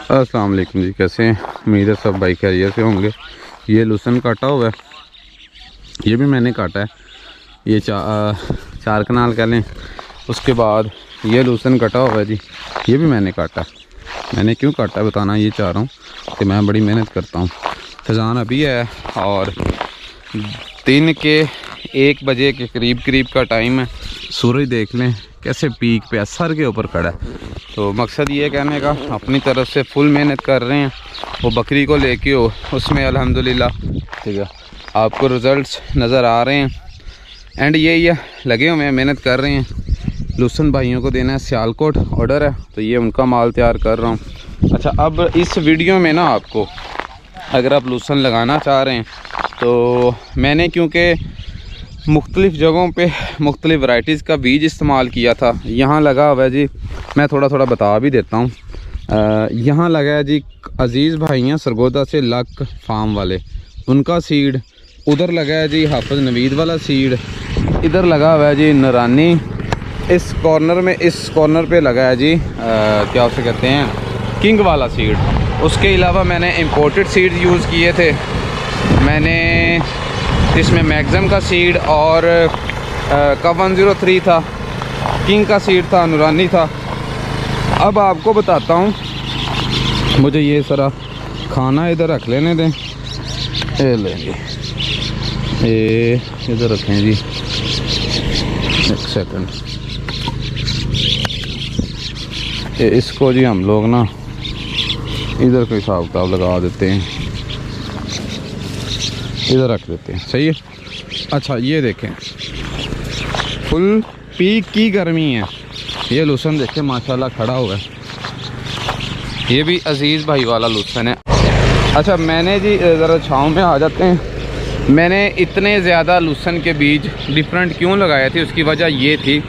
अस्सलाम वालेकुम जी, कैसे हैं? उम्मीद है सब भाई खैरियत से होंगे। ये लहसुन काटा हुआ है, ये भी मैंने काटा है। ये चार कनाल कह लें। उसके बाद ये लहसुन कटा हुआ है जी, ये भी मैंने काटा है। मैंने क्यों काटा है बताना ये चाह रहा हूँ कि मैं बड़ी मेहनत करता हूँ। फजान अभी है और दिन के 1 बजे के करीब का टाइम है। सूरज देख लें कैसे पीक पे सर के ऊपर खड़ा है। तो मकसद ये कहने का अपनी तरफ से फुल मेहनत कर रहे हैं। वो बकरी को लेके हो उसमें अल्हम्दुलिल्लाह ठीक है आपको रिज़ल्ट्स नज़र आ रहे हैं। एंड ये लगे हुए हैं, मेहनत कर रहे हैं। लहसुन भाइयों को देना है, सियालकोट ऑर्डर है तो ये उनका माल तैयार कर रहा हूँ। अच्छा, अब इस वीडियो में ना आपको अगर आप लहसुन लगाना चाह रहे हैं तो मैंने क्योंकि मुख्तलिफ़ जगहों पे मुख्तलिफ़ वैराइटीज़ का बीज इस्तेमाल किया था। यहाँ लगा हुआ है जी, मैं थोड़ा बता भी देता हूँ। यहाँ लगा है जी अज़ीज़ भाई हैं सरगोदा से लक फार्म वाले, उनका सीड। उधर लगा है जी हाफिज़ नवीद वाला सीड। इधर लगा हुआ है जी नूरानी। इस कॉर्नर पे लगा है जी क्या उसे कहते हैं, किंग वाला सीड। उसके अलावा मैंने इंपोर्टेड सीड यूज़ किए थे। मैंने इसमें मैग्ज़म का सीड और कप 103 था, किंग का सीड था, नूरानी था। अब आपको बताता हूँ, मुझे ये सारा खाना इधर रख लेने दें। ये लेंगे, ये इधर रखें जी, एक सेकंड। इसको जी हम लोग ना इधर कोई हिसाब किताब लगा देते हैं, इधर रख देते हैं, सही है। अच्छा, ये देखें फुल पीक की गर्मी है। ये लहसुन देखें माशाल्लाह खड़ा हुआ है। ये भी अज़ीज़ भाई वाला लहसुन है। अच्छा, मैंने जी ज़रा छाँव में आ जाते हैं। मैंने इतने ज़्यादा लहसुन के बीज डिफरेंट क्यों लगाए थे, उसकी वजह ये थी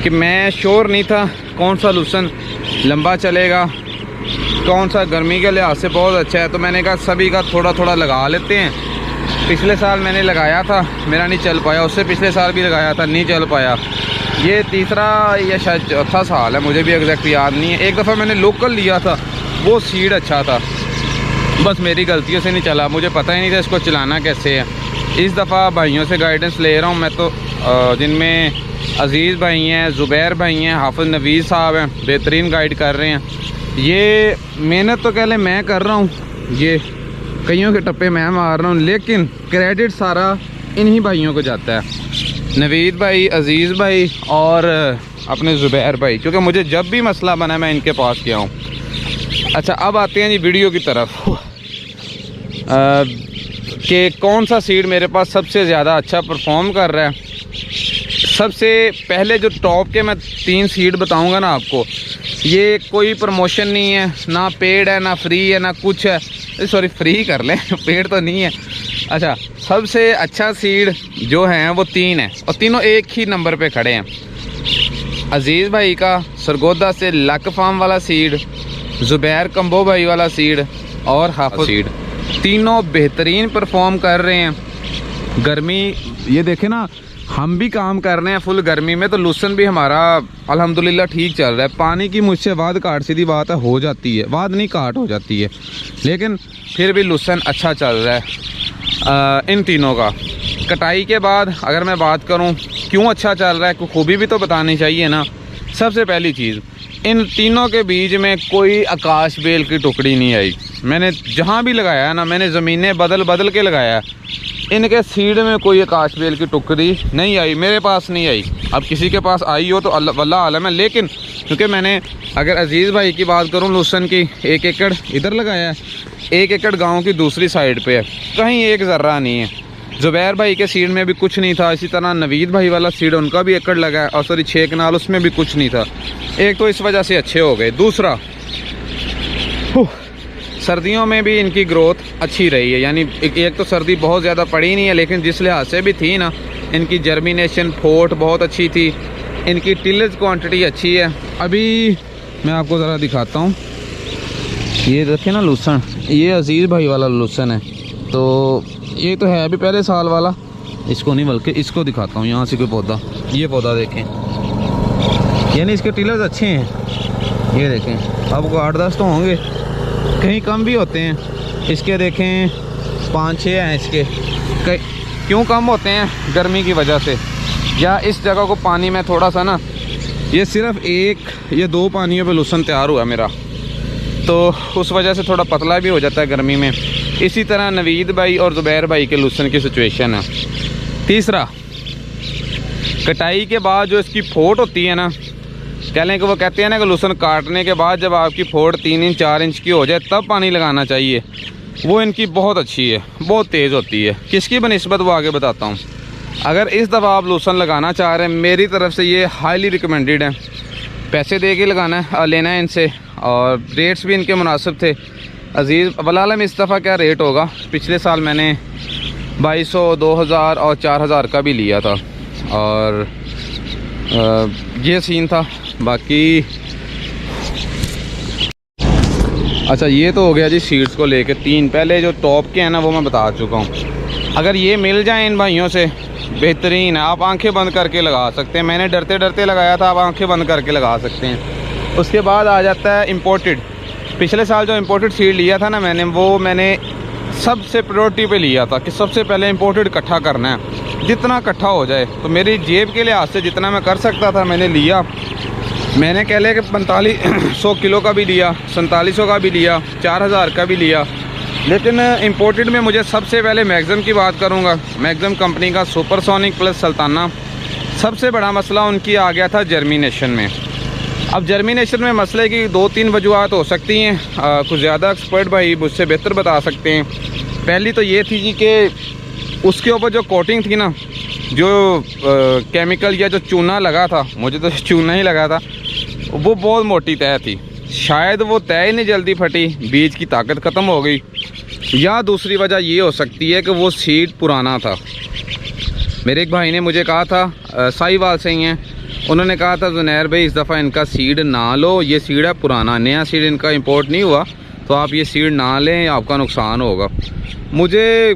कि मैं श्योर नहीं था कौन सा लहसुन लंबा चलेगा, कौन सा गर्मी के लिहाज से बहुत अच्छा है। तो मैंने कहा सभी का थोड़ा लगा लेते हैं। पिछले साल मैंने लगाया था, मेरा नहीं चल पाया। उससे पिछले साल भी लगाया था, नहीं चल पाया। ये तीसरा या शायद चौथा साल है, मुझे भी एग्जैक्ट याद नहीं है। एक दफ़ा मैंने लोकल लिया था, वो सीड अच्छा था, बस मेरी गलतियों से नहीं चला, मुझे पता ही नहीं था इसको चलाना कैसे है। इस दफ़ा भाइयों से गाइडेंस ले रहा हूँ मैं तो, जिनमें अज़ीज़ भाई हैं, ज़ुबैर भाई हैं, हाफिज़ नवीद साहब हैं, बेहतरीन गाइड कर रहे हैं। ये मेहनत तो कह लें मैं कर रहा हूँ, ये कईयों के टप्पे मैं मार रहा हूँ, लेकिन क्रेडिट सारा इन्हीं भाइयों को जाता है, नवीद भाई, अज़ीज़ भाई और अपने ज़ुबैर भाई, क्योंकि मुझे जब भी मसला बना मैं इनके पास गया हूँ। अच्छा, अब आते हैं जी वीडियो की तरफ कि कौन सा सीड मेरे पास सबसे ज़्यादा अच्छा परफॉर्म कर रहा है। सबसे पहले जो टॉप के मैं 3 सीड बताऊंगा ना आपको, ये कोई प्रमोशन नहीं है, ना पेड है, ना फ्री है, ना कुछ है। सॉरी, फ्री कर लें, पेड तो नहीं है। अच्छा, सबसे अच्छा सीड जो है वो 3 है और तीनों एक ही नंबर पे खड़े हैं। अज़ीज़ भाई का सरगोदा से लक फार्म वाला सीड, ज़ुबैर कंबो भाई वाला सीड और हाफिज़ सीड, तीनों बेहतरीन परफॉर्म कर रहे हैं। गर्मी ये देखें ना, हम भी काम कर रहे हैं फुल गर्मी में, तो लहसुन भी हमारा अल्हम्दुलिल्लाह ठीक चल रहा है। पानी की मुझसे वाद काट सीधी बात है हो जाती है, वाद नहीं काट हो जाती है, लेकिन फिर भी लहसुन अच्छा चल रहा है। इन तीनों का कटाई के बाद अगर मैं बात करूं क्यों अच्छा चल रहा है, कोई खूबी भी तो बतानी चाहिए ना। सबसे पहली चीज़, इन तीनों के बीच में कोई आकाश बेल की टुकड़ी नहीं आई। मैंने जहाँ भी लगाया है ना, मैंने ज़मीनें बदल के लगाया है, इनके सीड में कोई आकाश बेल की टुकड़ी नहीं आई, मेरे पास नहीं आई। अब किसी के पास आई हो तो अल्लाह आलम है, लेकिन क्योंकि मैंने अगर अज़ीज़ भाई की बात करूं, लहसुन की 1 एकड़ इधर लगाया है, 1 एकड़ गांव की दूसरी साइड पे है, कहीं एक ज़र्रा नहीं है। ज़ुबैर भाई के सीड में भी कुछ नहीं था। इसी तरह नवीद भाई वाला सीड उनका भी 1 एकड़ लगा है, और सॉरी 6 कनाल, उसमें भी कुछ नहीं था। एक तो इस वजह से अच्छे हो गए। दूसरा, सर्दियों में भी इनकी ग्रोथ अच्छी रही है, यानी एक तो सर्दी बहुत ज़्यादा पड़ी नहीं है, लेकिन जिस लिहाज से भी थी ना, इनकी जर्मिनेशन फोर्ट बहुत अच्छी थी, इनकी टिलेज क्वांटिटी अच्छी है। अभी मैं आपको ज़रा दिखाता हूँ, ये देखें ना लहसुन, ये अज़ीज़ भाई वाला लहसुन है। तो ये तो है अभी पहले साल वाला, इसको नहीं बल्कि इसको दिखाता हूँ। यहाँ से कोई पौधा, ये पौधा देखें, यानी इसके टिलर्स अच्छे हैं। ये देखें, आपको 8-10 तो होंगे, कहीं कम भी होते हैं। इसके देखें 5-6 हैं इसके। क्यों कम होते हैं? गर्मी की वजह से, या इस जगह को पानी में थोड़ा सा ना, ये सिर्फ 1 या 2 पानियों पे लूसन तैयार हुआ मेरा, तो उस वजह से थोड़ा पतला भी हो जाता है गर्मी में। इसी तरह नवीद भाई और ज़ुबैर भाई के लूसन की सिचुएशन है। तीसरा, कटाई के बाद जो इसकी फोट होती है ना, कह लें कि वो कहते हैं ना कि लूसन काटने के बाद जब आपकी फोट 3 इंच 4 इंच की हो जाए तब पानी लगाना चाहिए। वो इनकी बहुत अच्छी है, बहुत तेज़ होती है। किसकी बनिस्बत वो आगे बताता हूँ। अगर इस दफ़ा आप लूसन लगाना चाह रहे हैं, मेरी तरफ से ये हाईली रिकमेंडेड है। पैसे दे के लगाना है, लेना है इनसे, और रेट्स भी इनके मुनासिब थे। अज़ीज़ वलालम इस दफ़ा क्या रेट होगा, पिछले साल मैंने 2200, 2000 और 4000 का भी लिया था, और ये सीन था। बाकी अच्छा, ये तो हो गया जी सीड्स को लेके। 3 पहले जो टॉप के हैं ना वो मैं बता चुका हूँ। अगर ये मिल जाए इन भाइयों से बेहतरीन है, आप आंखें बंद करके लगा सकते हैं। मैंने डरते डरते लगाया था, आप आंखें बंद करके लगा सकते हैं। उसके बाद आ जाता है इम्पोर्टेड। पिछले साल जो इम्पोर्टेड सीड लिया था ना मैंने सबसे प्रायोरिटी पे लिया था कि सबसे पहले इम्पोर्टेड इकट्ठा करना है, जितना इकट्ठा हो जाए। तो मेरी जेब के लिहाज से जितना मैं कर सकता था मैंने लिया। मैंने कह लिया कि 4500 किलो का भी लिया, 4700 का भी लिया, 4000 का भी लिया। लेकिन इम्पोर्टेड में मुझे सबसे पहले मैग्ज़म की बात करूँगा। मैग्ज़म कंपनी का सुपरसोनिक प्लस सुल्ताना। सबसे बड़ा मसला उनकी आ गया था जर्मिनेशन में। अब जर्मिनेशन में मसले की 2-3 वजूहत हो सकती हैं, कुछ ज़्यादा एक्सपर्ट भाई मुझसे बेहतर बता सकते हैं। पहली तो ये थी जी कि उसके ऊपर जो कोटिंग थी ना, जो केमिकल या जो चूना लगा था, मुझे तो चूना ही लगा था, वो बहुत मोटी तय थी। शायद वो तय ही नहीं जल्दी फटी, बीज की ताकत ख़त्म हो गई, या दूसरी वजह ये हो सकती है कि वो सीड पुराना था। मेरे एक भाई ने मुझे कहा था, साहिवाल से ही हैं, उन्होंने कहा था जुनैर भाई इस दफ़ा इनका सीड ना लो, ये सीड है पुराना, नया सीड इनका इंपोर्ट नहीं हुआ, तो आप ये सीड ना लें, आपका नुकसान होगा। मुझे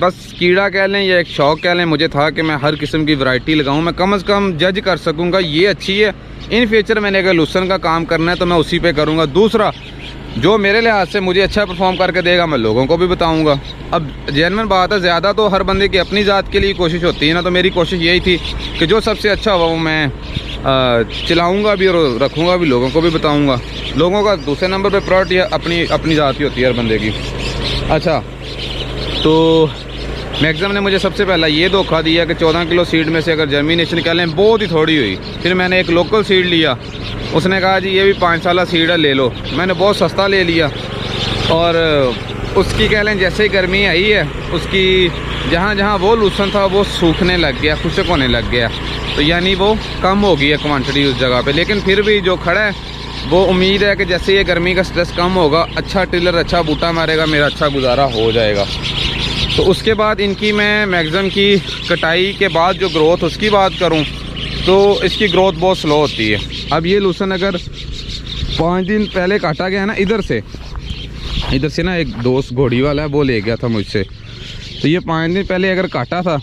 बस कीड़ा कह लें या एक शौक़ कह लें, मुझे था कि मैं हर किस्म की वैरायटी लगाऊं, मैं कम से कम जज कर सकूंगा ये अच्छी है। इन फ्यूचर मैंने अगर लूसन का काम करना है तो मैं उसी पे करूंगा। दूसरा, जो मेरे लिहाज से मुझे अच्छा परफॉर्म करके देगा मैं लोगों को भी बताऊंगा। अब जेन्युइन बात है, ज़्यादा तो हर बंदे की अपनी ज़ात के लिए कोशिश होती है ना, तो मेरी कोशिश यही थी कि जो सबसे अच्छा हुआ वो मैं चलाऊँगा भी और रखूँगा भी, लोगों को भी बताऊँगा। लोगों का दूसरे नंबर पर प्रायोरिटी अपनी ज़ात ही होती है हर बंदे की। अच्छा, तो मैग्ज़म ने मुझे सबसे पहला ये धोखा दिया कि 14 किलो सीड में से अगर जर्मिनेशन कह लें बहुत ही थोड़ी हुई। फिर मैंने एक लोकल सीड लिया, उसने कहा जी ये भी 5 साल सीड है, ले लो। मैंने बहुत सस्ता ले लिया, और उसकी कह लें जैसे ही गर्मी आई है, उसकी जहाँ जहाँ वो लूसन था वो सूखने लग गया, खुश्क होने लग गया, तो यानी वो कम हो गई है क्वांटिटी उस जगह पे। लेकिन फिर भी जो खड़ा है वो उम्मीद है कि जैसे ये गर्मी का स्ट्रेस कम होगा, अच्छा टिलर अच्छा बूटा मारेगा, मेरा अच्छा गुजारा हो जाएगा। तो उसके बाद इनकी मैं मैग्ज़म की कटाई के बाद जो ग्रोथ उसकी बात करूं तो इसकी ग्रोथ बहुत स्लो होती है। अब ये लूसन अगर 5 दिन पहले काटा गया ना, इधर से ना एक दोस्त घोड़ी वाला है वो ले गया था मुझसे, तो ये 5 दिन पहले अगर काटा था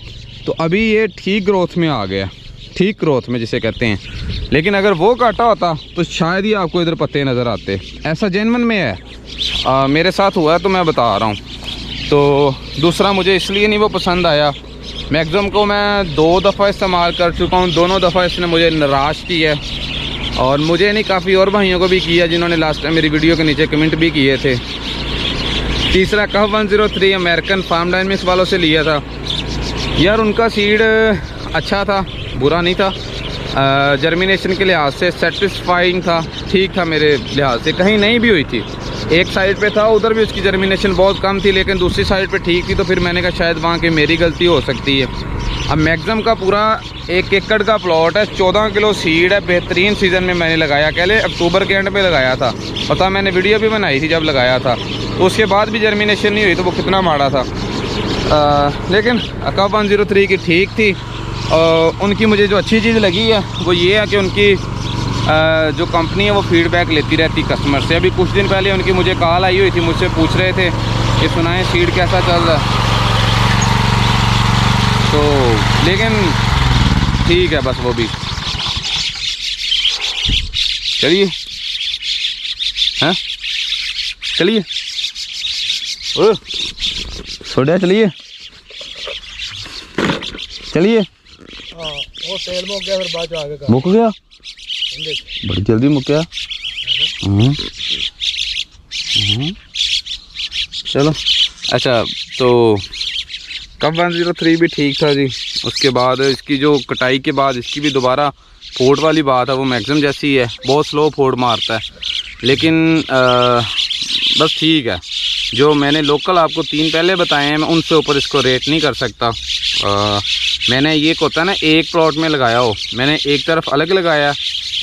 तो अभी ये ठीक ग्रोथ में आ गया, ठीक ग्रोथ में जिसे कहते हैं। लेकिन अगर वो काटा होता तो शायद ही आपको इधर पत्ते नज़र आते। ऐसा जेन्युइन में है, मेरे साथ हुआ है तो मैं बता रहा हूँ। तो दूसरा, मुझे इसलिए नहीं वो पसंद आया। मैग्ज़म को मैं 2 दफ़ा इस्तेमाल कर चुका हूँ, दोनों दफ़ा इसने मुझे निराश किया है, और मुझे नहीं काफ़ी और भाइयों को भी किया जिन्होंने लास्ट टाइम मेरी वीडियो के नीचे कमेंट भी किए थे। तीसरा, कफ 103 अमेरिकन फार्म डायनेमिक्स वालों से लिया था यार, उनका सीड अच्छा था, बुरा नहीं था, जर्मिनेशन के लिहाज से सेटिस्फाइंग था, ठीक था मेरे लिहाज से। कहीं नहीं भी हुई थी, एक साइड पे था उधर भी उसकी जर्मिनेशन बहुत कम थी, लेकिन दूसरी साइड पे ठीक थी, तो फिर मैंने कहा शायद वहाँ की मेरी गलती हो सकती है। अब मैग्ज़म का पूरा 1 एकड़ का प्लॉट है, 14 किलो सीड है, बेहतरीन सीज़न में मैंने लगाया, कह ले अक्टूबर के एंड पे लगाया था, पता मैंने वीडियो भी बनाई थी जब लगाया था, तो उसके बाद भी जर्मिनेशन नहीं हुई, तो वो कितना माड़ा था। लेकिन कफ 103 की ठीक थी। उनकी मुझे जो अच्छी चीज़ लगी है वो ये है कि उनकी जो कंपनी है वो फीडबैक लेती रहती कस्टमर से। अभी कुछ दिन पहले उनकी मुझे कॉल आई हुई थी, मुझसे पूछ रहे थे कि सुनाएं सीड कैसा चल रहा है, तो लेकिन ठीक है बस वो भी चलिए। हैं चलिए छोड़िया, चलिए चलिए। वो तेल मुक गया, फिर बाद में आगे मुक गया, बड़ी जल्दी मुक गया। चलो अच्छा, तो कब 103 भी ठीक था जी। उसके बाद इसकी जो कटाई के बाद इसकी भी दोबारा फोड़ वाली बात है, वो मैक्सिमम जैसी है, बहुत स्लो फोड़ मारता है। लेकिन बस ठीक है, जो मैंने लोकल आपको 3 पहले बताए हैं, मैं उनसे ऊपर इसको रेट नहीं कर सकता। मैंने ये होता है ना, एक प्लॉट में लगाया हो, मैंने एक तरफ अलग लगाया,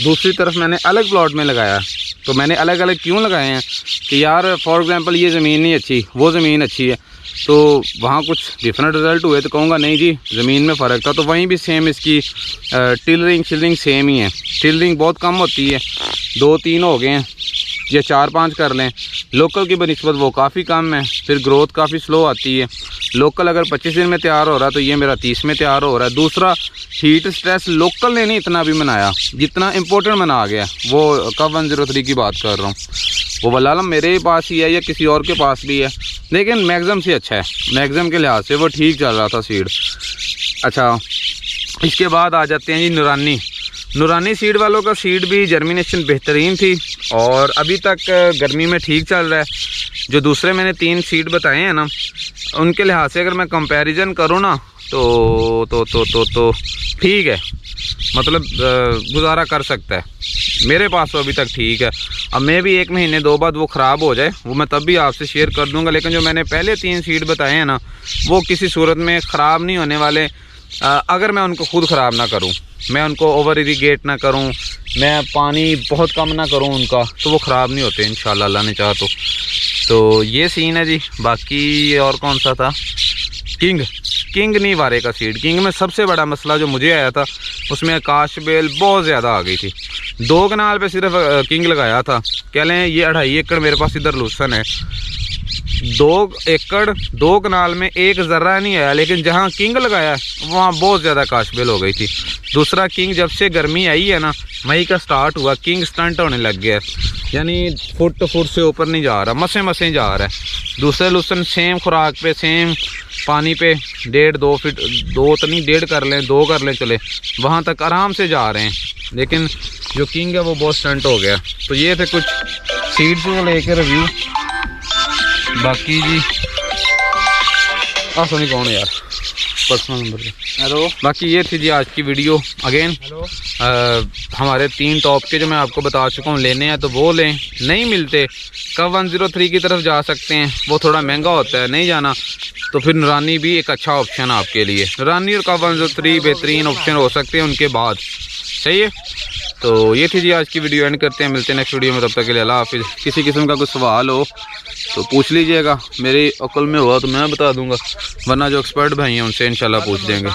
दूसरी तरफ मैंने अलग प्लॉट में लगाया। तो मैंने अलग अलग क्यों लगाए हैं कि यार फॉर एग्जांपल ये ज़मीन नहीं अच्छी, वो ज़मीन अच्छी है, तो वहाँ कुछ डिफरेंट रिज़ल्ट हुए तो कहूँगा नहीं जी ज़मीन में फ़र्क था। तो वहीं भी सेम इसकी टिलरिंग शिलरिंग सेम ही है। टिलरिंग बहुत कम होती है, 2-3 हो गए हैं या 4-5 कर लें। लोकल की बनिस्बत वो काफ़ी कम है, फिर ग्रोथ काफ़ी स्लो आती है। लोकल अगर 25 दिन में तैयार हो रहा है तो ये मेरा 30 में तैयार हो रहा है। दूसरा हीट स्ट्रेस लोकल ने नहीं इतना भी मनाया जितना इम्पोर्टेंट मना गया। वो कब 103 की बात कर रहा हूँ, वो वल्लाह मेरे पास ही है या किसी और के पास भी है, लेकिन मैक्सिमम से अच्छा है। मैक्सिमम के लिहाज से वो ठीक चल रहा था सीड। अच्छा, इसके बाद आ जाते हैं जी नूरानी। नूरानी सीड वालों का सीड भी जर्मिनेशन बेहतरीन थी और अभी तक गर्मी में ठीक चल रहा है। जो दूसरे मैंने 3 सीड बताए हैं ना, उनके लिहाज से अगर मैं कंपैरिजन करूँ ना तो ठीक है, मतलब गुजारा कर सकता है। मेरे पास तो अभी तक ठीक है। अब मैं भी 1 महीने 2 बाद वो ख़राब हो जाए, वो मैं तब भी आपसे शेयर कर दूंगा। लेकिन जो मैंने पहले 3 सीड बताए हैं ना, वो किसी सूरत में ख़राब नहीं होने वाले। अगर मैं उनको खुद ख़राब ना करूं, मैं उनको ओवर इरीगेट ना करूं, मैं पानी बहुत कम ना करूं उनका, तो वो ख़राब नहीं होते इंशाल्लाह, अल्लाह ने चाहा तो ये सीन है जी। बाकी और कौन सा था, किंग नहीं वारे का सीड। किंग में सबसे बड़ा मसला जो मुझे आया था, उसमें आकाश बेल बहुत ज़्यादा आ गई थी। 2 कनाल पे सिर्फ किंग लगाया था, कह लें ये 2.5 एकड़ मेरे पास इधर लूसन है। 2 एकड़ 2 कनाल में एक ज़र्रा नहीं आया, लेकिन जहाँ किंग लगाया वहाँ बहुत ज़्यादा काशबेल हो गई थी। दूसरा किंग जब से गर्मी आई है ना, मई का स्टार्ट हुआ, किंग स्टंट होने लग गया है, यानी फुट से ऊपर नहीं जा रहा, मसे जा रहा है। दूसरे लूसन सेम खुराक पे, सेम पानी पे 1.5-2 फीट, 2 तो नहीं 1.5 कर लें, 2 कर लें चले, वहाँ तक आराम से जा रहे हैं। लेकिन जो किंग है वो बहुत स्टंट हो गया। तो ये थे कुछ सीड्स को लेकर रिव्यू। बाकी जी सुनी कौन है यार, पर्सनल नंबर पे। हेलो, बाकी ये थी जी आज की वीडियो। अगेन हमारे 3 टॉप के जो मैं आपको बता चुका हूँ, लेने हैं तो वो लें, नहीं मिलते कब 103 की तरफ जा सकते हैं, वो थोड़ा महंगा होता है, नहीं जाना तो फिर नूरानी भी एक अच्छा ऑप्शन है आपके लिए। नूरानी और कब 103 बेहतरीन ऑप्शन हो सकते हैं उनके बाद, सही है। तो ये थी जी आज की वीडियो, एंड करते हैं, मिलते हैं नेक्स्ट वीडियो में, तब तक के लिए अल्लाह हाफिज़। किसी किस्म का कुछ सवाल हो तो पूछ लीजिएगा, मेरी अक्ल में हुआ तो मैं बता दूंगा, वरना जो एक्सपर्ट भाई हैं उनसे इंशाल्लाह पूछ देंगे।